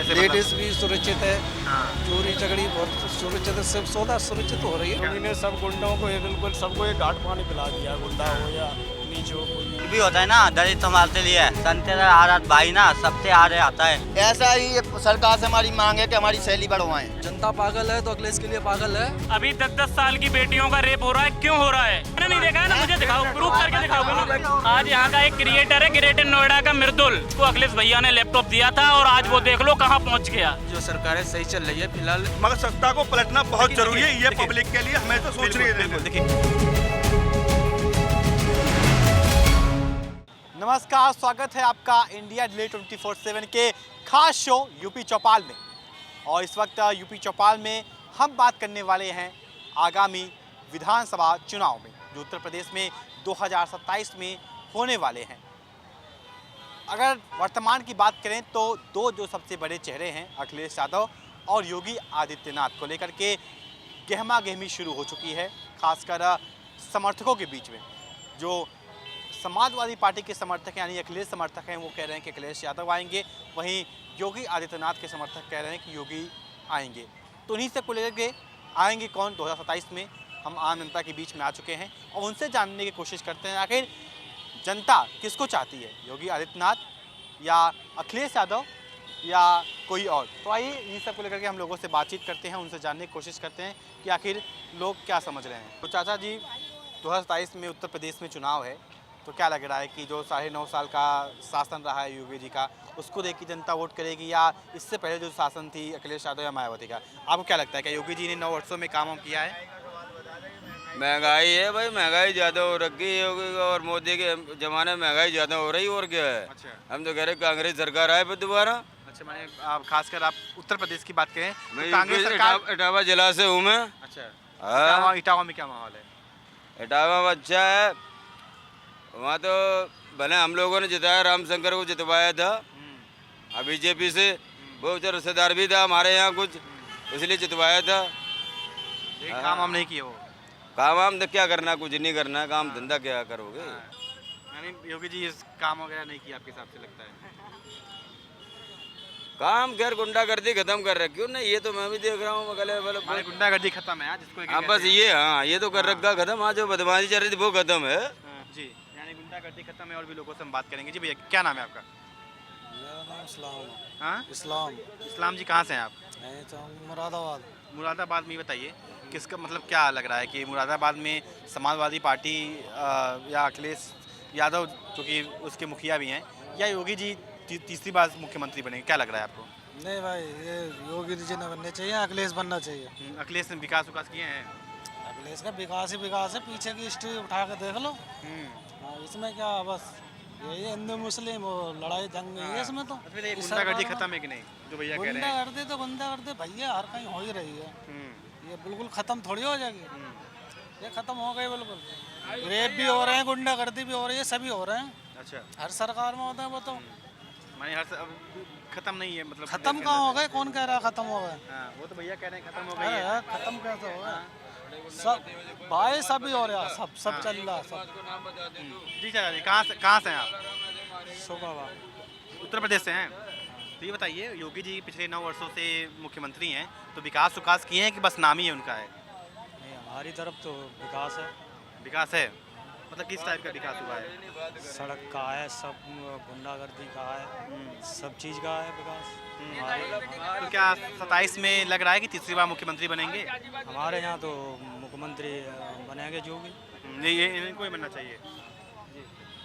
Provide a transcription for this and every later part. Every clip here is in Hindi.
कैसे लेडीज भी सुरक्षित है, हाँ चोरी चगड़ी बहुत सुरक्षित है, सब सौदा सुरक्षित हो रही है। इन्होंने सब गुंडों को ये बिल्कुल सबको ये घाट पानी पिला दिया, गुंडा हो या नीच हो कोई भी। भी होता है ना, दलित समाज के लिए संत आरत भाई ना सबसे आगे आता है। ऐसा ही सरकार से हमारी मांग है कि हमारी सैलरी बढ़वाएं। जनता पागल है तो अखिलेश के लिए पागल है। अभी 10-10 साल की बेटियों का रेप हो रहा है, क्यों हो रहा है? मैंने नहीं देखा है ना, मुझे दिखाओ, प्रूफ करके दिखाओ ना। आज यहाँ का एक क्रिएटर है ग्रेटर नोएडा का मृदुल, उसको अखिलेश भैया ने लैपटॉप दिया था और आज वो देख लो कहाँ पहुँच गया। जो सरकारें सही चल रही है फिलहाल, मगर सत्ता को पलटना बहुत जरूरी है, ये पब्लिक के लिए हमें तो सोच रही है। देखिए नमस्कार, स्वागत है आपका इंडिया डिले 24/7 के खास शो यूपी चौपाल में। और इस वक्त यूपी चौपाल में हम बात करने वाले हैं आगामी विधानसभा चुनाव में, जो उत्तर प्रदेश में 2027 में होने वाले हैं। अगर वर्तमान की बात करें तो दो जो सबसे बड़े चेहरे हैं, अखिलेश यादव और योगी आदित्यनाथ, को लेकर के गहमा गहमी शुरू हो चुकी है, खासकर समर्थकों के बीच में। जो समाजवादी पार्टी के समर्थक यानी अखिलेश समर्थक हैं, वो कह रहे हैं कि अखिलेश यादव आएंगे, वहीं योगी आदित्यनाथ के समर्थक कह रहे हैं कि योगी आएंगे। तो उन्हीं से को लेकर के आएंगे कौन 2027 में, हम आम जनता के बीच में आ चुके हैं और उनसे जानने की कोशिश करते हैं आखिर जनता किसको चाहती है, योगी आदित्यनाथ या अखिलेश यादव या कोई और। तो आइए इन सब को लेकर के हम लोगों से बातचीत करते हैं, उनसे जानने की कोशिश करते हैं कि आखिर लोग क्या समझ रहे हैं। तो चाचा जी, 2027 में उत्तर प्रदेश में चुनाव है, तो क्या लग रहा है कि जो 9.5 साल का शासन रहा है योगी जी का, उसको देख के जनता वोट करेगी, या इससे पहले जो शासन थी अखिलेश यादव या मायावती का? आपको क्या लगता है कि योगी जी ने 9 वर्षों में काम किया है? महंगाई है भाई, महंगाई ज़्यादा हो रखी है योगी का, और मोदी के ज़माने में महंगाई ज़्यादा हो रही, और क्या है। अच्छा हम तो कह रहे कांग्रेस सरकार आए फिर दोबारा। अच्छा, मैंने आप खासकर आप उत्तर प्रदेश की बात करें मैं तो कांग्रेस सरकार। इटावा जिला से हूँ मैं। अच्छा, हाँ, इटावा में क्या माहौल है? इटावा में अच्छा है, वहाँ तो भले हम लोगों ने जिताया, रामशंकर को जितवाया था बीजेपी से, वो रिश्तेदार भी था हमारे यहाँ कुछ, इसलिए जितवाया था। काम हम नहीं किए वो काम वाम तो क्या करना, कुछ नहीं करना, काम धंधा क्या करोगे। यानी योगी जी इस काम वगैरह नहीं किया आपके हिसाब से, लगता है? काम खैर गुंडागर्दी खत्म कर रखी हो ना, ये तो मैं भी देख रहा हूँ। हमारे गुंडागर्दी खत्म है जिसको हाँ बस ये, हाँ ये तो कर रखा खत्म। हाँ, जो बदमाशी चल रही थी वो खत्म है जी, यानी गुंडागर्दी खत्म है। और भी लोगों से हम बात करेंगे। जी भैया, क्या नाम है आपका? मेरा नाम इस्लाम। हाँ, इस्लाम जी, कहाँ से हैं आप? मुरादाबाद। मुरादाबाद में। बताइए किसका, मतलब क्या लग रहा है कि मुरादाबाद में समाजवादी पार्टी या अखिलेश यादव जो कि उसके मुखिया भी हैं, या योगी जी तीसरी बार मुख्यमंत्री बनेंगे? क्या लग रहा है आपको? नहीं भाई, ये योगी जी ने बनने चाहिए, अखिलेश बनना चाहिए। अखिलेश ने विकास किए हैं? अखिलेश का विकास ही विकास है, पीछे की हिस्ट्री उठा के देख लो। हाँ, इसमें क्या बस यही हिंदू मुस्लिम लड़ाई जंग नहीं है इसमें। तो गुंडागर्दी खत्म है कि नहीं, जो भैया कह रहे हैं? गुंडागर्दी भैया हर कहीं हो ही रही है, ये बिल्कुल खत्म थोड़ी हो जाएगी। ये खत्म हो गई बिल्कुल। रेप भी हो रहे हैं, गुंडागर्दी भी हो रही है, सभी हो रहे हैं। अच्छा, हर सरकार में होता है वो तो। माने अब खत्म नहीं है, मतलब खत्म कहाँ हो गए? कौन कह रहा है खत्म हो गए? हाँ, वो तो भैया कह रहे हैं खत्म हो गई है। खत्म कैसे हो गए? सब भाई सभी हो रहा, सब चल रहा सब। जी चाचा जी, कहाँ से हैं आप? शोभावा, उत्तर प्रदेश से हैं। तो ये बताइए, योगी जी पिछले 9 वर्षों से मुख्यमंत्री हैं, तो विकास किए हैं कि बस नाम ही है उनका है? नहीं, हमारी तरफ तो विकास है। विकास है, मतलब किस टाइप का विकास हुआ है? सड़क का है, सब गुंडागर्दी का है, सब चीज़ का है विकास। तो क्या 27 में लग रहा है कि तीसरी बार मुख्यमंत्री बनेंगे? हमारे यहाँ तो मुख्यमंत्री बनेंगे जो भी। ये इनको ही बनना चाहिए।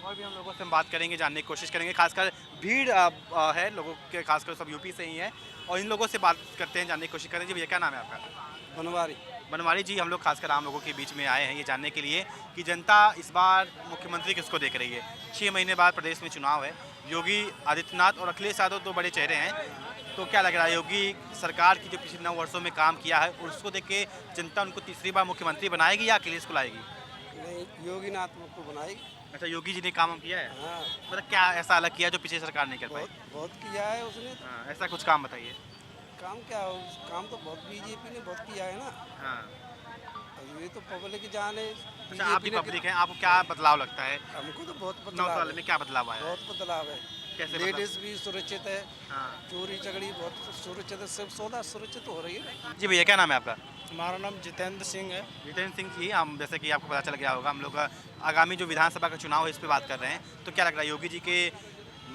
और भी हम लोगों से हम बात करेंगे, जानने की कोशिश करेंगे। खासकर भीड़ है लोगों के, खासकर सब यूपी से ही है, और इन लोगों से बात करते हैं, जानने की कोशिश करेंगे। भैया, क्या नाम है आपका? बनवारी जी। हम लोग खासकर आम लोगों के बीच में आए हैं ये जानने के लिए कि जनता इस बार मुख्यमंत्री किसको देख रही है। 6 महीने बाद प्रदेश में चुनाव है, योगी आदित्यनाथ और अखिलेश यादव 2 बड़े चेहरे हैं। तो क्या लग रहा है, योगी सरकार की जो पिछले 9 वर्षों में काम किया है, उसको देख के जनता उनको तीसरी बार मुख्यमंत्री बनाएगी या अखिलेश को लाएगी? नहीं, योगी नाथ को बनाएगी। अच्छा, योगी जी ने काम किया है? हाँ, मतलब क्या ऐसा अलग किया जो पिछली सरकार नहीं कर पाई? बहुत किया है उसने। हाँ, ऐसा कुछ काम बताइए। काम क्या, काम तो बहुत बीजेपी ने बहुत किया है ना। हाँ, ये तो पब्लिक जाने। अच्छा, आप भी पब्लिक हैं, आपको क्या बदलाव लगता है? हमको तो बहुत 9 साल में क्या बदलाव आया है? बहुत बदलाव है। कैसे मतलब? लेडीज भी सुरक्षित है, हाँ। चोरी चगड़ी बहुत सुरक्षित है, सब सौदा सुरक्षित हो रही है। जी भैया क्या नाम है आपका? हमारा नाम जितेंद्र सिंह है। जितेंद्र सिंह जी, हम जैसे कि आपको पता चल गया होगा, हम लोग आगामी जो विधानसभा का चुनाव है इस पर बात कर रहे हैं। तो क्या लग रहा है योगी जी के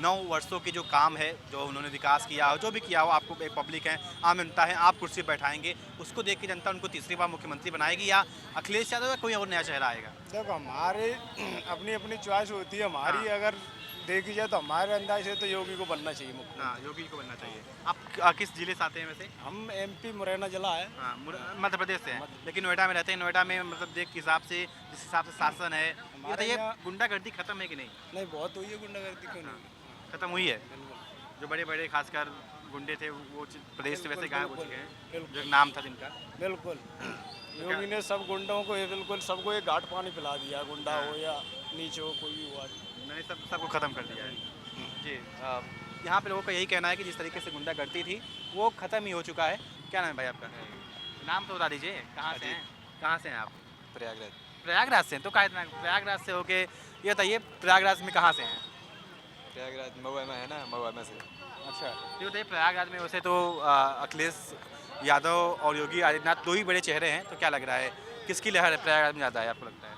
9 वर्षों के जो काम है, जो उन्होंने विकास किया हो, जो भी किया हो, आपको एक पब्लिक है, आम जनता है, आप कुर्सी पर बैठाएंगे, उसको देख के जनता उनको तीसरी बार मुख्यमंत्री बनाएगी या अखिलेश यादव या कोई और नया चेहरा आएगा? देखो हमारे अपनी अपनी चॉइस होती है हमारी, अगर देखी जाए तो हमारे अंदाज से तो योगी को बनना चाहिए मुख्यमंत्री। हाँ, योगी को बनना चाहिए। आप किस जिले से आते हैं वैसे? हम एमपी मुरैना जिला है। हाँ, मध्य प्रदेश से हैं, लेकिन नोएडा में रहते हैं। नोएडा में मतलब देख के हिसाब से, जिस हिसाब से शासन है, ये बताइए यहाँ- गुंडागर्दी खत्म है कि नहीं? नहीं, बहुत हुई है गुंडागर्दी, क्यों नहीं? खत्म हुई है? जो बड़े बड़े खासकर गुंडे थे वो प्रदेश से वैसे गायब हो चुके हैं, जो एक नाम था जिनका। बिल्कुल, योगी ने सब गुंडों को ये बिल्कुल सबको एक घाट पानी पिला दिया, गुंडा हो या नीचे हो, कोई भी हुआ। मैंने सबको ख़त्म कर दिया है जी। यहाँ पे लोगों का यही कहना है कि जिस तरीके से गुंडागर्दी थी वो ख़त्म ही हो चुका है। क्या नाम है भाई आपका? नाम तो बता दीजिए, कहाँ से हैं? कहाँ से हैं आप? प्रयागराज। प्रयागराज से हैं? तो क्या प्रयागराज से होके ये बताइए प्रयागराज में कहाँ से हैं? प्रयागराज महुआ में है ना, महुआ में से। अच्छा, ये बताइए प्रयागराज में वैसे तो अखिलेश यादव और योगी आदित्यनाथ 2 ही बड़े चेहरे हैं, तो क्या लग रहा है किसकी लहर है प्रयागराज में ज़्यादा है आपको लगता है?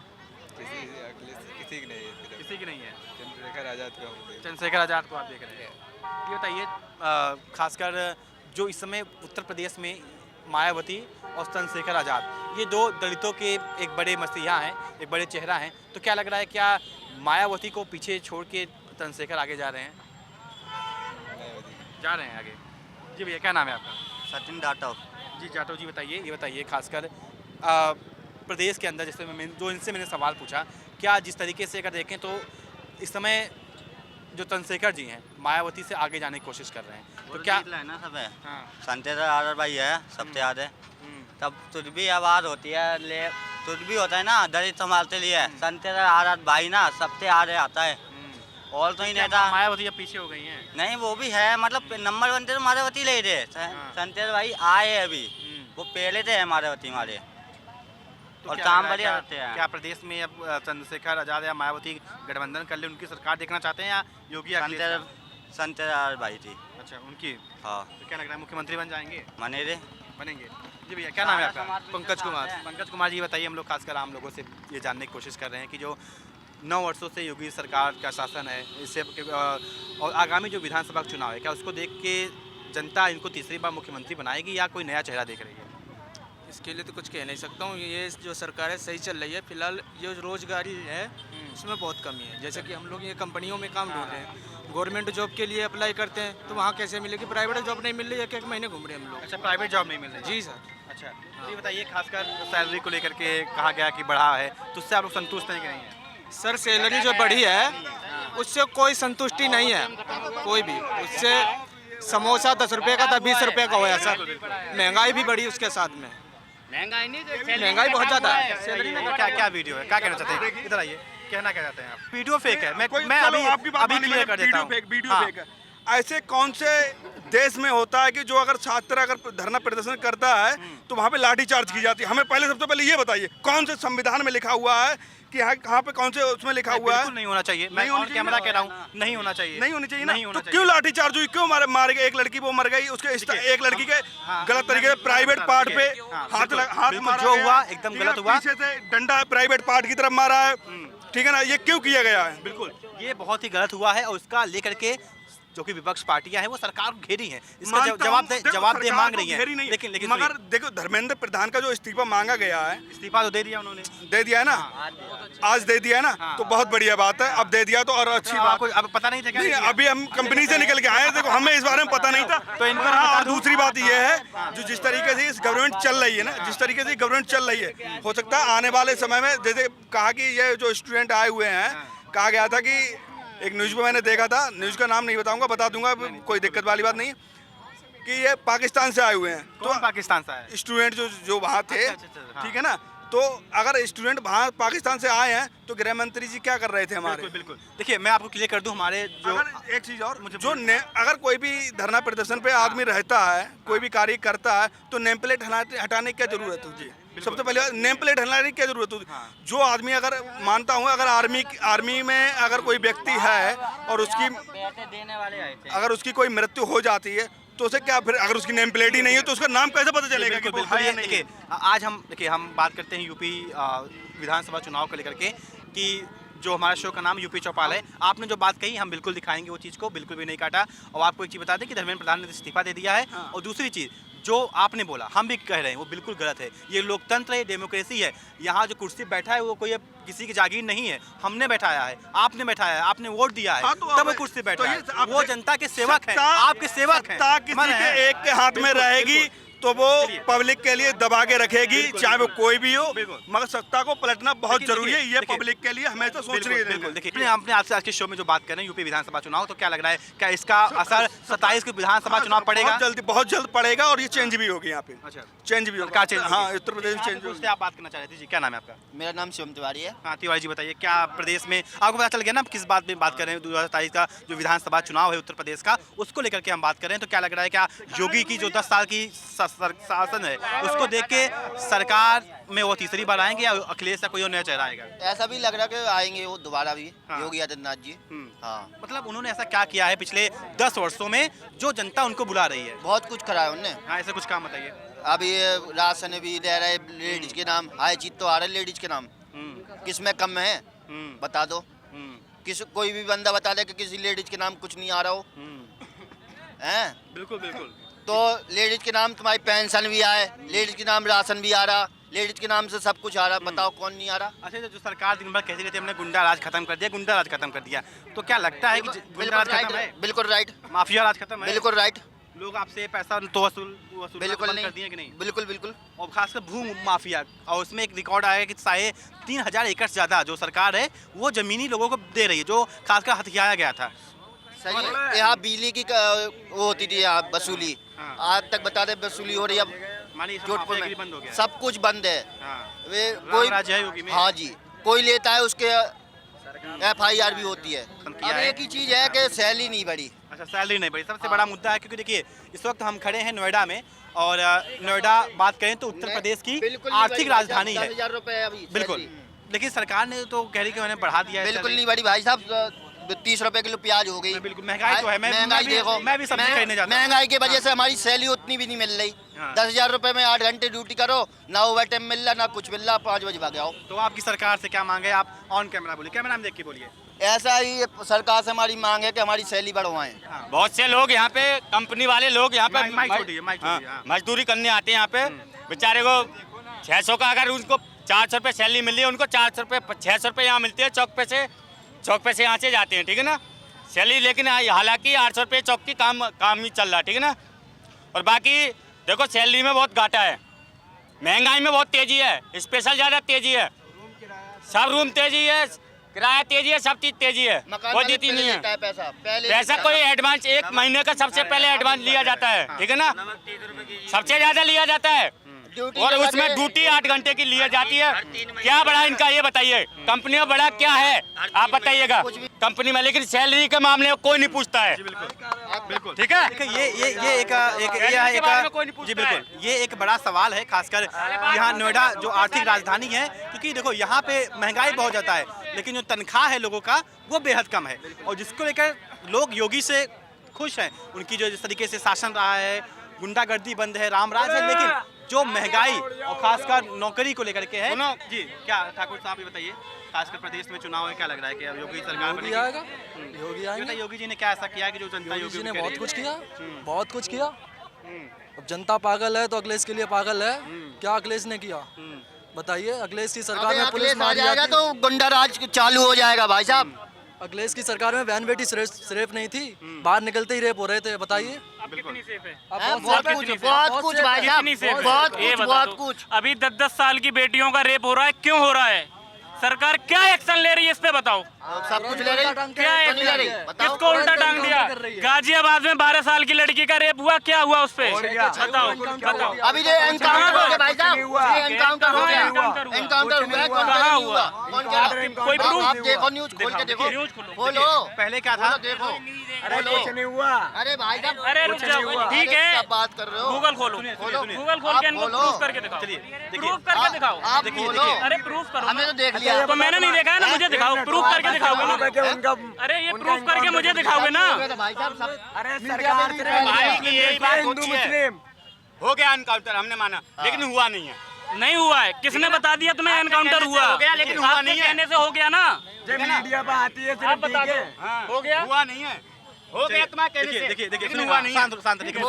किसी की नहीं है, किसी की नहीं है। चंद्रशेखर आजाद का हम चंद्रशेखर आज़ाद को आप देख रहे हैं। ये बताइए खासकर जो इस समय उत्तर प्रदेश में मायावती और चंद्रशेखर आज़ाद, ये 2 दलितों के एक बड़े मसीहा हैं, एक बड़े चेहरा हैं, तो क्या लग रहा है क्या मायावती को पीछे छोड़ के चंद्रशेखर आगे जा रहे हैं? जा रहे हैं आगे। जी भैया क्या नाम है आपका? सचिन जाटव। जी जाटव जी, बताइए ये बताइए खासकर प्रदेश के अंदर जैसे जो इनसे मैंने सवाल पूछा, क्या जिस तरीके से अगर देखें तो इस समय जो चंद्रशेखर जी हैं मायावती से आगे जाने की कोशिश कर रहे हैं, तो क्या है ना सब है, हाँ संतेदर आर भाई है सबसे आगे, तब तुझ भी आवाज़ होती है, ले तुझ भी होता है ना, दलित संभालते लिए संतेदर आर भाई ना सबसे आगे आता है। और तो ही नेता मायावती अब पीछे हो गई हैं? नहीं, वो भी है, मतलब नंबर 1 तो मायावती ले रहे संतेदर भाई आए अभी, वो पहले थे मायावती हमारे, तो और क्या काम लग रहा है, बढ़िया क्या- करते हैं। क्या प्रदेश में अब चंद्रशेखर आज़ाद या मायावती गठबंधन कर ले, उनकी सरकार देखना चाहते हैं या योगी अखिलेश का? संतेदर आर भाई थी। अच्छा, उनकी। हाँ, तो क्या लग रहा है मुख्यमंत्री बन जाएंगे? मने रे। बनेंगे। जी भैया क्या नाम है आपका? पंकज कुमार। पंकज कुमार जी, बताइए हम लोग खासकर आम लोगों से ये जानने की कोशिश कर रहे हैं कि जो 9 वर्षों से योगी सरकार का शासन है, इससे और आगामी जो विधानसभा का चुनाव है, क्या उसको देख के जनता इनको तीसरी बार मुख्यमंत्री बनाएगी या कोई नया चेहरा देख रही है? इसके लिए तो कुछ कह नहीं सकता हूँ। ये जो सरकार है सही चल रही है। फिलहाल ये रोजगारी है उसमें बहुत कमी है। जैसे कि हम लोग ये कंपनियों में काम ढूंढ रहे हैं, गवर्नमेंट जॉब के लिए अप्लाई करते हैं तो वहाँ कैसे मिलेगी? प्राइवेट जॉब नहीं मिल रही, 1-1 महीने घूम रहे हैं हम लोग। अच्छा, प्राइवेट जॉब नहीं मिल रही? जी सर। अच्छा, तो ये बताइए खासकर सैलरी को लेकर के कहा गया कि बढ़ा है, तो उससे आप लोग संतुष्ट नहीं हैं? सर सैलरी जो बढ़ी है उससे कोई संतुष्टि नहीं है, कोई भी। उससे समोसा 10 रुपये का था 20 रुपये का हुआ सर। महंगाई भी बढ़ी उसके साथ में, महंगाई बहुत ज़्यादा है। सैलरी में क्या क्या वीडियो है, क्या कहना चाहते हैं? इधर आइए, कहना क्या चाहते हैं आप? वीडियो फेक है, मैं चलो, आपकी बात अभी मानी क्लियर मैंने, कर देता हूँ। वीडियो हाँ। फेक है। ऐसे कौन से देश में होता है कि जो अगर छात्र अगर धरना प्रदर्शन करता है तो वहाँ पे लाठी चार्ज की जाती है? हमें पहले सबसे पहले ये बताइए कौन से संविधान में लिखा हुआ है कि कहाँ पे कौन से उसमें लिखा हुआ है? बिल्कुल नहीं होना चाहिए, मैं ऑन कैमरा कह रहा हूँ, नहीं होना चाहिए। नहीं होनी चाहिए ना, नहीं होना तो चाहिए। क्यों लाठी चार्ज हुई? क्यों मारे गए? एक लड़की वो मर गई, उसके एक लड़की के गलत तरीके से प्राइवेट पार्ट पे हाथ बिल्कुल, मारा जो गया। हुआ एकदम ठीक है, गलत हुआ। पीछे से डंडा प्राइवेट पार्ट की तरफ मारा है, ठीक है ना? ये क्यों किया गया है? बिल्कुल, ये बहुत ही गलत हुआ है और उसका लेकर के जो कि विपक्ष पार्टियां हैं वो सरकार को घेरी हैं, इसका जवाबदेह मांग रही है। लेकिन मगर देखो धर्मेंद्र प्रधान का जो इस्तीफा मांगा गया है, इस्तीफा तो दे दिया उन्होंने, दे दिया है ना, आज दे दिया है ना, तो बहुत बढ़िया बात है। अब दे दिया तो और अच्छी बात। आपको अब पता नहीं था क्या? नहीं, अभी हम कंपनी से निकल के आए हैं, देखो हमें इस बारे में पता नहीं था। तो इनको हाँ, बता और दूं। दूसरी बात ये है जो जिस तरीके से इस गवर्नमेंट चल रही है ना, जिस तरीके से गवर्नमेंट चल रही है, हो सकता है आने वाले समय में, जैसे कहा कि ये जो स्टूडेंट आए हुए हैं, कहा गया था कि एक न्यूज़ में मैंने देखा था, न्यूज़ का नाम नहीं बताऊंगा, बता दूंगा, कोई दिक्कत वाली बात नहीं, कि ये पाकिस्तान से आए हुए हैं। तो पाकिस्तान से आए स्टूडेंट जो वहाँ थे, अच्छा, ठीक है ना? तो अगर स्टूडेंट वहाँ पाकिस्तान से आए हैं तो गृह मंत्री जी क्या कर रहे थे हमारे? बिल्कुल बिल्कुल। देखिए मैं आपको क्लियर कर दूं, हमारे जो अगर एक चीज़ और, जो अगर कोई भी धरना प्रदर्शन पे आदमी रहता है, कोई भी कार्य करता है, तो नेम प्लेट हटाने की क्या जरूरत है? जी सबसे पहले नेम प्लेट हटाने की क्या जरूरत होती। जो आदमी अगर मानता हूँ अगर आर्मी में अगर कोई व्यक्ति है और उसकी देने वाले आए थे। अगर उसकी कोई मृत्यु हो जाती है तो उसे क्या फिर अगर उसकी नेम प्लेट ही नहीं है तो उसका नाम कैसे पता चलेगा कि वो है या नहीं है? देखिए हम बात करते हैं यूपी विधानसभा चुनाव को लेकर के कि जो हमारा शो का नाम यूपी चौपाल है। आपने जो बात कही हम बिल्कुल दिखाएंगे वो चीज़ को, बिल्कुल भी नहीं काटा। और आपको एक चीज़ बता दें कि धर्मेंद्र प्रधान ने इस्तीफा दे दिया है। और दूसरी चीज़ जो आपने बोला हम भी कह रहे हैं वो बिल्कुल गलत है। ये लोकतंत्र है, डेमोक्रेसी है। यहाँ जो कुर्सी बैठा है वो कोई किसी की जागीर नहीं है, हमने बैठाया है, आपने बैठाया है, आपने वोट दिया है, तब वो कुर्सी बैठा है। वो जनता के सेवक हैं, आपके सेवक हैं। किसी के एक के हाथ में रहेगी तो वो पब्लिक के लिए दबा के रखेगी, चाहे वो कोई भी हो, मगर सत्ता को पलटना बहुत जरूरी है। ये पब्लिक के लिए हमेशा सोच रही है। बिल्कुल देखिए आपने आपसे आज के शो में जो बात कर रहे हैं यूपी विधानसभा चुनाव, तो क्या लग रहा है क्या इसका असर 27 को विधानसभा चुनाव पड़ेगा? बहुत जल्द पड़ेगा और ये चेंज भी होगी यहाँ पे। अच्छा, चेंज भी होगा। हाँ, उत्तर प्रदेश में चेंज होगा। आप बात करना चाह रहे थे जी, क्या नाम है आपका? मेरा नाम शिवम तिवारी है। हाँ तिवारी जी बताइए, क्या प्रदेश में आपको पता चल गया ना किस बात में बात कर रहे हैं? 2027 का जो विधानसभा चुनाव है उत्तर प्रदेश का, उसको लेकर के हम बात कर रहे हैं। तो क्या लग रहा है क्या योगी की जो 10 साल की शासन है उसको देख के सरकार में वो तीसरी बार आएंगे या अखिलेश का कोई और नया चेहरा आएगा? ऐसा भी लग रहा है कि आएंगे वो दोबारा भी, योगी आदित्यनाथ जी। हाँ, मतलब उन्होंने ऐसा क्या किया है पिछले 10 वर्षों में जो जनता उनको बुला रही है? बहुत कुछ करा है उनने। हाँ, ऐसे कुछ काम बताइए। अब ये राशन भी दे रहे लेडीज के नाम, हर चीज तो आ रहा है लेडीज के नाम। किसमें कम है बता दो। कोई भी बंदा बता दे कि किसी लेडीज के नाम कुछ नहीं आ रहा हो। हैं? बिल्कुल बिल्कुल। तो लेडीज के नाम तुम्हारी पेंशन भी आए, लेडीज के नाम राशन भी आ रहा, लेडीज के नाम से सब कुछ आ रहा। बताओ कौन नहीं आ रहा? अच्छा, जो सरकार दिन भर कहती रहती है हमने गुंडा राज खत्म कर दिया, गुंडा राज खत्म कर दिया, तो क्या लगता है कि गुंडा राज खत्म है? बिल्कुल राइट। माफिया राज खत्म है? बिल्कुल राइट। लोग आपसे पैसा तो वसूल बिल्कुल कर दिए कि नहीं? बिल्कुल बिल्कुल। और खासकर भू माफिया, और उसमें एक रिकॉर्ड आया कि 3,500 एकड़ से ज़्यादा जो सरकार है वो जमीनी लोगों को दे रही है, जो खासकर हथियाया गया था। सही है। यहाँ बिजली की वो होती थी यहाँ वसूली, आज तक बता दे वसूली हो रही है। अब जोधपुर में बंद हो गया, सब कुछ बंद है। वे कोई राज्य है योगी में? हाँ जी, कोई लेता है उसके FIR भी होती है। अब एक ही चीज है कि सैलरी नहीं बढ़ी। अच्छा, सैलरी नहीं बढ़ी सबसे बड़ा मुद्दा है, क्योंकि देखिए इस वक्त हम खड़े हैं नोएडा में, और नोएडा बात करें तो उत्तर प्रदेश की आर्थिक राजधानी है। 10,000 रुपए अभी बिल्कुल, लेकिन सरकार ने तो कह रही कि मैंने बढ़ा दिया है। बिल्कुल नहीं बढ़ी भाई साहब, 30 रुपए किलो प्याज हो गई। बिल्कुल महंगाई तो है। महंगाई देखो, मैं भी सब्जी खरीदने जाता हूं। महंगाई की वजह से हमारी सैलरी उतनी भी नहीं मिल रही। 10,000 रुपए में 8 घंटे ड्यूटी करो, ना ओवर टाइम मिल रहा ना कुछ मिल रहा, 5 बजे भाग आओ। तो आपकी सरकार से क्या मांगे? आप ऑन कैमरा बोलिए, कैमरा में देख के बोलिए। ऐसा ही सरकार से हमारी मांग है कि हमारी सैलरी बढ़वाएं। बहुत से लोग यहाँ पे, कंपनी वाले लोग यहाँ पे मजदूरी करने आते हैं यहाँ पे। बेचारे को 600 का अगर उनको 400 रुपये सैलरी मिल रही है, उनको 400 रुपये 600 रुपये यहाँ मिलते हैं चौक पे से यहाँ से जाते हैं, ठीक है ना सैलरी। लेकिन हालांकि 800 रुपये चौक की काम ही चल रहा है, ठीक है ना। और बाकी देखो सैलरी में बहुत घाटा है, महंगाई में बहुत तेजी है, स्पेशल ज़्यादा तेजी है, सब रूम तेजी है, किराया तेजी है, सब चीज़ तेजी है। वो देती नहीं है पैसा कोई एडवांस 1 महीने का सबसे पहले एडवांस लिया जाता है, ठीक है ना, सबसे ज़्यादा लिया जाता है। और उसमें ड्यूटी 8 घंटे की ली जाती है। क्या बड़ा इनका ये बताइए, कंपनी में बड़ा क्या है आप बताइएगा कंपनी में, लेकिन सैलरी के मामले में कोई नहीं पूछता है। बिल्कुल ठीक है, जी बिल्कुल, ये एक बड़ा सवाल है, खासकर यहाँ नोएडा जो आर्थिक राजधानी है, क्योंकि देखो यहाँ पे महंगाई बहुत जाता है, लेकिन जो तनख्वाह है लोगों का वो बेहद कम है, और जिसको लेकर लोग योगी से खुश हैं। उनकी जो जिस तरीके से शासन रहा है, गुंडागर्दी बंद है, रामराज है, लेकिन जो महंगाई और खासकर नौकरी को लेकर के है। जी क्या ठाकुर साहब ये बताइए, खासकर प्रदेश में चुनाव है, क्या लग रहा है कि अब योगी सरकार बनेगी? योगी आएगा। योगी जी ने क्या ऐसा किया कि जो जनता योगी जी ने बहुत कुछ किया, बहुत कुछ किया। अब जनता पागल है तो अखिलेश के लिए पागल है। क्या अखिलेश ने किया बताइए? अखिलेश की सरकार में पुलिस मारी जाएगा तो गुंडा राज चालू हो जाएगा भाई साहब। अखिलेश की सरकार में बहन बेटी सिर्फ नहीं थी, बाहर निकलते ही रेप हो रहे थे। बताइए अब कितनी सेफ है? बहुत कुछ भाई साहब, बहुत कुछ। अभी 10-10 साल की बेटियों का रेप हो रहा है, क्यों हो रहा है? सरकार क्या एक्शन ले रही है इस पे बताओ। सब कुछ ले रही, क्या तो नहीं ले रही, बताओ। किसको उल्टा टांग दिया? गाजियाबाद में 12 साल की लड़की का रेप हुआ, क्या हुआ उस पे? बताओ बताओ। अभी ये एनकाउंटर हो गया भाई साहब, ये एनकाउंटर हो गया, एनकाउंटर हुआ? एनकाउंटर हुआ, कहाँ हुआ? कौन कह रहा है? कोई प्रूफ? आप देखो, न्यूज खोल के देखो, न्यूज खोलो। खोलो, पहले क्या था? देखो, खोलो। अरे भाई साहब, अरे रुक जाओ, ठीक है, क्या बात कर रहे हो? गूगल खोलो, गूगल खोल के इनको प्रूफ करके दिखाओ। प्रूफ करके दिखाओ। आप खोलो, अरे प्रूफ करो। हमें तो देख लिया। तो मैंने नहीं देखा है ना, मुझे दिखाओ, प्रूफ करके दिखाओगे ना? अरे ये प्रूफ करके मुझे दिखाओगे ना? भाई साहब सब, अरे सरकार भाई की यही बात होती है। हो गया एनकाउंटर, हमने माना, लेकिन हुआ नहीं है। नहीं हुआ है, किसने बता दिया तुम्हें एनकाउंटर हुआ? हो गया, लेकिन हुआ आपके नहीं है। कहने से हो गया ना? मीडिया पर आती है, आप बता दो, हो गया? हुआ नहीं है, हो गया तुम्हारे कहने से, देखिए लेकिन हुआ नहीं है। शांत देखिए,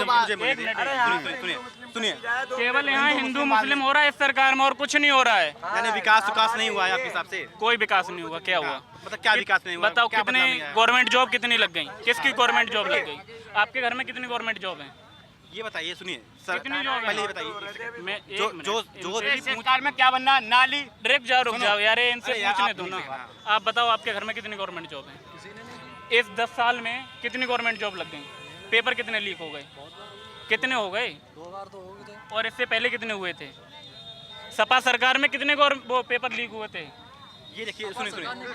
सुनिए। केवल यहाँ हिंदू मुस्लिम हो रहा है इस सरकार में, और कुछ नहीं हो रहा है। यानी विकास नहीं हुआ है आपके हिसाब से? कोई विकास नहीं हुआ। क्या हुआ? मतलब क्या विकास नहीं हुआ? बताओ, क्या कितने बदलाव नहीं आया? गवर्नमेंट जॉब कितनी लग गई? किसकी गवर्नमेंट जॉब लग गई? आपके घर में कितनी गवर्नमेंट जॉब है? ये बताइए, सुनिए सर, कितनी जॉब है? पहले ये बताइए, मैं जो सरकार में क्या बनना, नाली रुक जाओ यार, इनसे अरे यार, पूछने आप दो ना। नहीं आप बताओ, आपके घर में कितनी गवर्नमेंट जॉब है? इस 10 साल में कितनी गवर्नमेंट जॉब लग गई? पेपर कितने लीक हो गए? कितने हो गए? 2 बार तो हो गए थे। और इससे पहले कितने हुए थे? सपा सरकार में कितने वो पेपर लीक हुए थे? ये देखिए, सुनिए,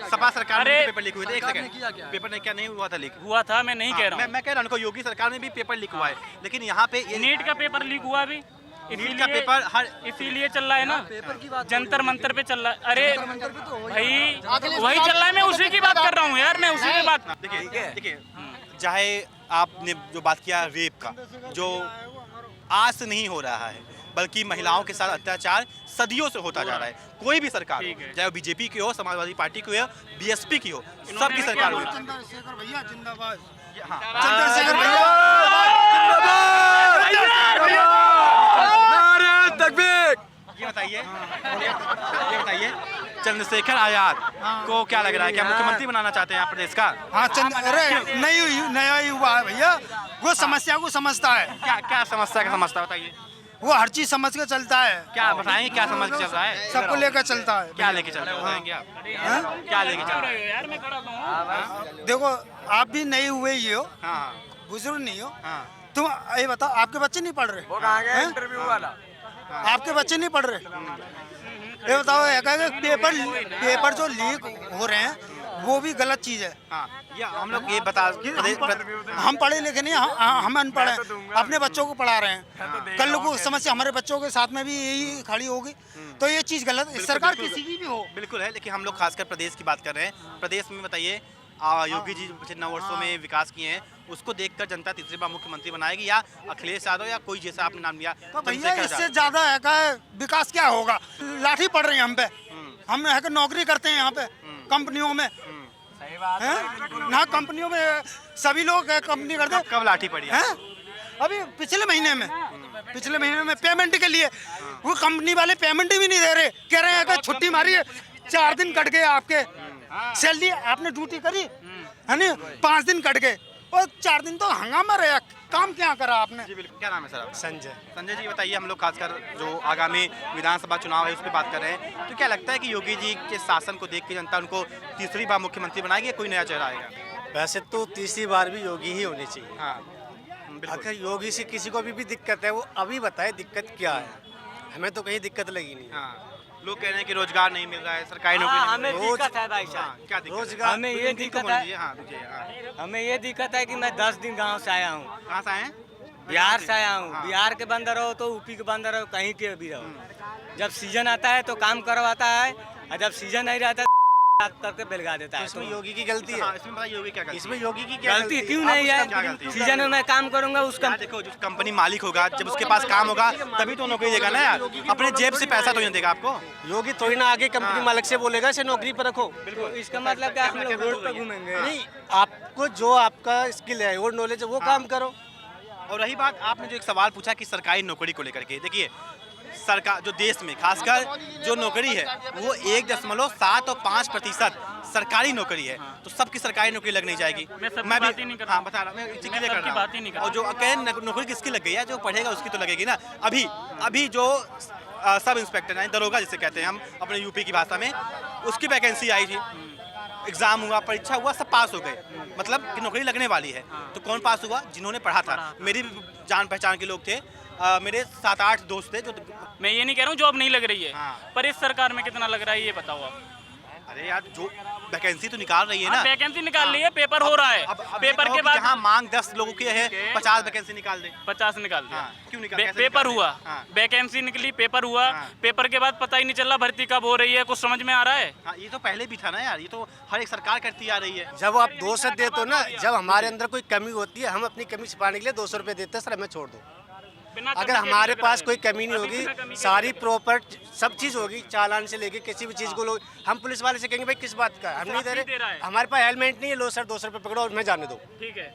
सपा सरकार में अरे, भी पेपर लीक हुए थे। एक सेकंड, पेपर ने क्या नहीं हुआ था लीक? हुआ था, मैं नहीं कह रहा हूँ। मैं कह रहा हूँ, योगी सरकार में भी पेपर लीक हुआ है, लेकिन यहाँ पे ये नीट का पेपर लीक हुआ भी, नीट का पेपर इसीलिए चल रहा है ना, जंतर मंतर पे चल रहा है। अरे भाई वही चल रहा है, मैं उसी की बात कर रहा हूँ यार, मैं उसी की बात। देखिए, चाहे आपने जो बात किया रेप का, जो आज से नहीं हो रहा है, बल्कि महिलाओं के साथ अत्याचार सदियों से होता जा रहा है। कोई भी सरकार हो, चाहे वो बीजेपी की हो, समाजवादी पार्टी की हो, बीएसपी की हो, सबकी सरकार हो। चंद्रशेखर भैया जिंदाबाद, हाँ, चंद्रशेखर भैया ये बताइए, चंद्रशेखर आजाद को क्या लग रहा है? क्या मुख्यमंत्री बनाना चाहते हैं आप प्रदेश का? हाँ, अरे नया युवा है भैया, वो समस्या को समझता है, क्या समस्या का समझता है, बताइए। वो हर चीज समझ के चलता है। क्या बताएंगे, क्या समझ के चल रहा है? सबको लेकर चलता है। क्या लेके चल रहे हो, बताएंगे आप? क्या लेके चल रहे हो? यार मैं खड़ा हूँ। देखो, आप भी नए हुए ही हो, हाँ, बुजुर्ग नहीं हो, हाँ, तुम ये बताओ, आपके बच्चे नहीं पढ़ रहे? हैं? इंटरव्यू वाला आपके बच्चे नहीं पढ़ रहे? ये बताओ, पेपर जो लीक हो रहे हैं वो भी गलत चीज है। हाँ, ये हम लोग ये बता, हम पढ़े लिखे नहीं, हम अनपढ़ हैं, अपने बच्चों को पढ़ा रहे हैं। कल को समस्या हमारे बच्चों के साथ में भी यही खड़ी होगी, तो ये चीज गलत है। सरकार किसी की भी हो, बिल्कुल है, लेकिन हम लोग खासकर प्रदेश की बात कर रहे हैं। प्रदेश में बताइए, योगी जी पिछले 9 वर्षों में विकास किए हैं, उसको देखकर जनता तीसरी बार मुख्यमंत्री बनाएगी, या अखिलेश यादव, या कोई जैसा आपने नाम लिया? तो भैया इससे ज्यादा है का विकास क्या होगा? लाठी पड़ रही है हम पे, हम है नौकरी करते हैं यहाँ पे कंपनियों में, ना कंपनियों में सभी लोग कंपनी करते हैं। कब लाठी पड़ी है? अभी पिछले महीने में पेमेंट के लिए वो कंपनी वाले पेमेंट भी नहीं दे रहे, कह रहे हैं कि छुट्टी मारी है, 4 दिन कट गए आपके सैलरी, आपने ड्यूटी करी है ना, 5 दिन कट गए, और 4 दिन तो हंगामा रहा। काम क्या करा आपने? जी बिल्कुल। क्या नाम है सर आपका? संजय। संजय जी, बताइए, हम लोग खासकर जो आगामी विधानसभा चुनाव है उस पर बात कर रहे हैं, तो क्या लगता है कि योगी जी के शासन को देख के जनता उनको तीसरी बार मुख्यमंत्री बनाएगी, या कोई नया चेहरा आएगा? वैसे तो तीसरी बार भी योगी ही होनी चाहिए। हाँ, बिल्कुल। अगर योगी से किसी को भी दिक्कत है, वो अभी बताए दिक्कत क्या है। हमें तो कहीं दिक्कत लगी नहीं। हाँ, लोग कह रहे हैं कि रोजगार नहीं मिल रहा है, सरकारी नौकरी नहीं मिल रही है। दिक्कत है भाई हाँ, क्या दिक्कत है? रोजगार हमें ये दिक्कत है, हाँ, हाँ। हमें ये दिक्कत है कि मैं 10 दिन गांव से आया हूँ, कहाँ से आए हैं? बिहार से आया हूँ। हाँ। बिहार के बंदर रहो तो यूपी के बंदर रहो, कहीं के भी रहो, जब सीजन आता है तो काम करवाता है, और जब सीजन नहीं रहता करके बेलगा देता है। इसमें योगी की गलती है। हाँ, इसमें बताइए योगी क्या गलती है? इसमें योगी की क्या गलती क्यों नहीं क्या है? गलती है? सीजन में मैं काम करूंगा, उसका देखो, जो कंपनी मालिक होगा, जब उसके पास काम होगा तभी तो नौकरी देगा ना यार, अपने जेब से पैसा तो नहीं देगा आपको। योगी थोड़ी ना आगे कंपनी मालिक से बोलेगा इसे नौकरी पर रखो। बिल्कुल, इसका मतलब क्या हम लोग रोड पे घूमेंगे? नहीं, आपको जो आपका स्किल है और नॉलेज है वो काम करो। और रही बात, आपने जो एक सवाल पूछा कि सरकारी नौकरी को लेकर के, देखिए सरकार जो देश में खासकर जो नौकरी है वो 1.7 और 5% सरकारी नौकरी है तो सबकी सरकारी नौकरी लग नहीं जाएगी। मैं सबकी भी बात ही नहीं कर रहा। हाँ बता रहा हूँ, मैं इसी के लिए कर सबकी रहा बात ही नहीं कर हूँ। और जो कहें नौकरी किसकी लग गई है, जो पढ़ेगा उसकी तो लगेगी ना। अभी जो सब इंस्पेक्टर हैं, दरोगा जिसे कहते हैं हम अपने यूपी की भाषा में, उसकी वैकेंसी आई थी, एग्जाम हुआ, परीक्षा हुआ, सब पास हो गए, मतलब कि नौकरी लगने वाली है। तो कौन पास हुआ? जिन्होंने पढ़ा था। मेरी भी जान पहचान के लोग थे, मेरे 7-8 दोस्त थे जो। मैं ये नहीं कह रहा हूँ जॉब नहीं लग रही है, पर इस सरकार में कितना लग रहा है ये बताओ आप। अरे यार, जो वैकेंसी तो निकाल रही है ना, वैकेंसी निकाल रही है, पेपर हो रहा है, पेपर के बाद जहाँ मांग 10 लोगों की है 50 वैकेंसी निकाल दे। 50 निकाल दिया। क्यों निकाल? पेपर हुआ, वैकेंसी निकली, पेपर हुआ, पेपर के बाद पता ही नहीं चला भर्ती कब हो रही है, कुछ समझ में आ रहा है? ये तो पहले भी था ना यार, ये तो हर एक सरकार करती आ रही है। जब आप 200 देते हो ना, जब हमारे अंदर कोई कमी होती है, हम अपनी कमी छिपाने के लिए 200 रुपये देते हैं, सर हमें छोड़ दो। अगर हमारे पास कोई कमी नहीं होगी, सारी प्रॉपर सब चीज़ होगी, चालान से लेके किसी भी चीज़ को लोग, हम पुलिस वाले से कहेंगे भाई किस बात का, हम नहीं दे रहे, हमारे पास हेलमेट नहीं है, लो सर 200 रुपये पकड़ो और मैं जाने दो। ठीक है,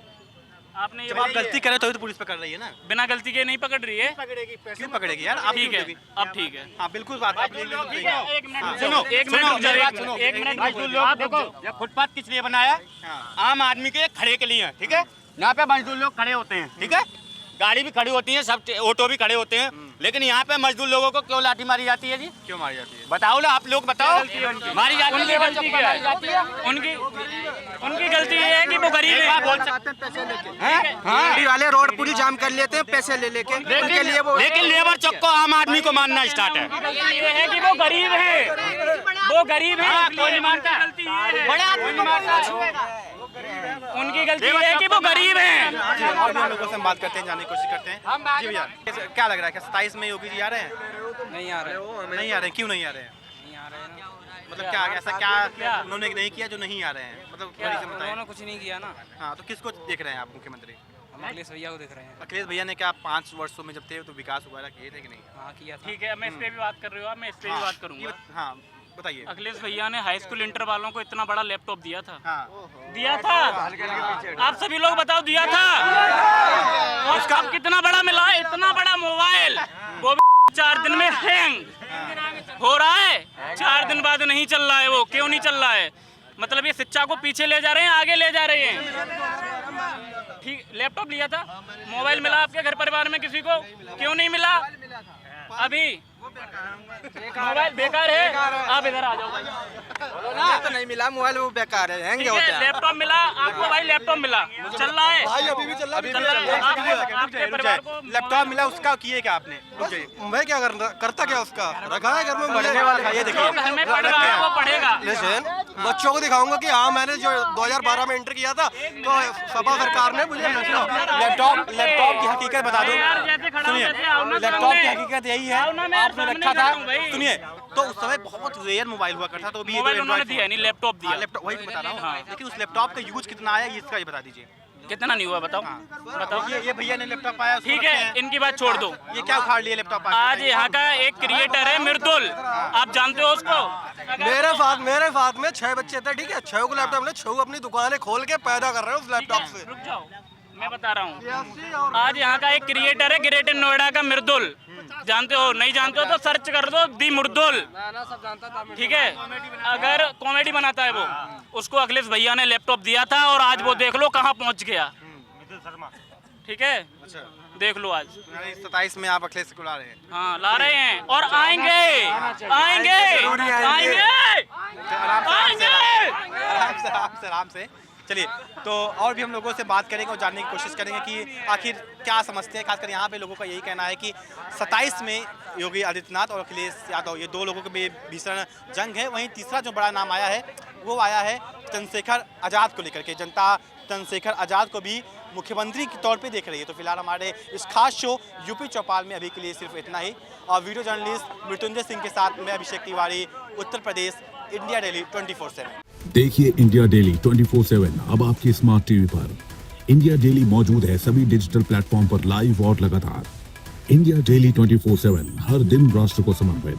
आपने ये जब आप गलती करें तो पुलिस पकड़ रही है ना, बिना गलती के नहीं पकड़ रही है। पकड़ेगी, क्यों पकड़ेगी यार? आप ठीक है, अब ठीक है। हाँ बिल्कुल बात आप एक सुनो, मिनट लोग देखो, ये फुटपाथ किस लिए बनाया है? आम आदमी के खड़े के लिए, ठीक है। यहाँ पे मजदूर लोग खड़े होते हैं, ठीक है, गाड़ी भी खड़ी होती है, सब ऑटो भी खड़े होते हैं, लेकिन यहाँ पे मजदूर लोगों को क्यों लाठी मारी जाती है जी? क्यों मारी जाती है? बताओ ना, आप लोग बताओ। मारी जाती है, उनकी गलती ये है कि वो गरीब है। गाड़ी वाले रोड पूरी जाम कर लेते हैं पैसे ले लेके, लेकिन लेबर चौक को आम आदमी को मानना स्टार्ट है। ये है कि वो गरीब है, वो गरीब है, कोई नहीं मानता। बड़े आदमी को मानता। उनकी गलती ये है कि वो गरीब हैं। और भी हम लोगों से हम बात करते हैं, जानने की कोशिश करते हैं। जी भैया, क्या लग रहा है, क्या 27 में योगी जी आ रहे हैं? नहीं आ रहे, नहीं आ रहे हैं, क्यों नहीं आ रहे हैं? मतलब क्या ऐसा क्या उन्होंने नहीं किया जो नहीं आ रहे हैं? मतलब थोड़ी से बताएं। उन्होंने कुछ नहीं किया ना। हाँ, तो किसको देख रहे हैं आप मुख्यमंत्री? हम अखिलेश भैया को देख रहे हैं। अखिलेश भैया ने क्या 5 वर्षों में जब थे तो विकास वगैरह किए थे कि नहीं? हाँ किया था। ठीक है, मैं इस पे भी बात कर रही हूँ, मैं इस पे भी बात करूँगा। हाँ बताइए। अखिलेश भैया ने हाई स्कूल इंटर वालों को इतना बड़ा लैपटॉप दिया था। दिया था, आप सभी लोग बताओ, दिया था। और उसका कितना बड़ा मिला? इतना बड़ा मोबाइल, वो भी 4 दिन में हैंग हो रहा है, 4 दिन बाद नहीं चल रहा है। वो क्यों नहीं चल रहा है? मतलब ये शिक्षा को पीछे ले जा रहे हैं, आगे ले जा रहे हैं। ठीक, लैपटॉप लिया था, मोबाइल मिला आपके घर परिवार में किसी को? क्यों नहीं मिला? अभी मोबाइल बेकार है, आप इधर आ जाओ। तो नहीं मिला मोबाइल, वो बेकार है, हैंग होता है। लैपटॉप मिला आपको भाई, लैपटॉप मिला, चल रहा है भाई, अभी भी चल रहा है। लैपटॉप मिला, उसका किए क्या आपने? मैं क्या करता क्या उसका रखा है घर में पढ़ने वाला का, ये देखिए घर में पढ़ रहा है, वो पढ़ेगा। बच्चों को दिखाऊंगा कि हाँ मैंने जो 2012 में एंटर किया था, तो सपा सरकार ने मुझे लैपटॉप की हकीकत बता दो। सुनिए, लैपटॉप की हकीकत यही है, आपने रखा था। सुनिए, तो उस समय बहुत रेयर मोबाइल हुआ करता, तो मोबाइल उन्होंने दिया नहीं, लैपटॉप दिया। लैपटॉप वही बता रहा हूँ, लेकिन उस लैपटॉप का यूज कितना आया इसका ये बता दीजिए। कितना नहीं हुआ बताओ? बताओ। ये भैया ने लैपटॉप पाया, ठीक है, इनकी बात छोड़ दो। ये क्या उखाड़ लिया लैपटॉप? आज यहाँ का एक क्रिएटर है मृदुल, आप जानते हो उसको? मेरे साथ में 6 बच्चे थे, ठीक है, 6 को लैपटॉप ने 6 अपनी दुकानें खोल के पैदा कर रहे हैं उस लैपटॉप से। रुक जाओ, मैं बता रहा हूँ। आज यहाँ का एक क्रिएटर है ग्रेटर नोएडा का मृदुल, जानते हो? नहीं जानते हो तो सर्च कर दो, दी मृदुल, ठीक है। अगर कॉमेडी बनाता है वो, उसको अखिलेश भैया ने लैपटॉप दिया था और आज वो देख लो कहाँ पहुँच गया, ठीक है। देख लो आज 27 में आप अखिलेश को ला रहे हैं। हाँ, ला रहे हैं और आएंगे। आराम से चलिए। तो और भी हम लोगों से बात करेंगे और जानने की कोशिश करेंगे कि आखिर क्या समझते हैं। खासकर यहाँ पे लोगों का यही कहना है कि 27 में योगी आदित्यनाथ और अखिलेश यादव, ये 2 लोगों के भीषण जंग है। वहीं तीसरा जो बड़ा नाम आया है वो आया है चंद्रशेखर आज़ाद को लेकर के। जनता चंद्रशेखर आज़ाद को भी मुख्यमंत्री के तौर पे देख रही है। तो फिलहाल हमारे इस खास शो यूपी चौपाल में अभी के लिए सिर्फ इतना ही। और वीडियो जर्नलिस्ट मृत्युंजय सिंह के साथ मैं अभिषेक तिवारी, उत्तर प्रदेश, इंडिया डेली 24/7। देखिए इंडिया डेली 24/7 अब आपके स्मार्ट टीवी पर। इंडिया डेली मौजूद है सभी डिजिटल प्लेटफॉर्म पर लाइव और लगातार। इंडिया डेली 24/7 हर दिन राष्ट्र को समर्पित।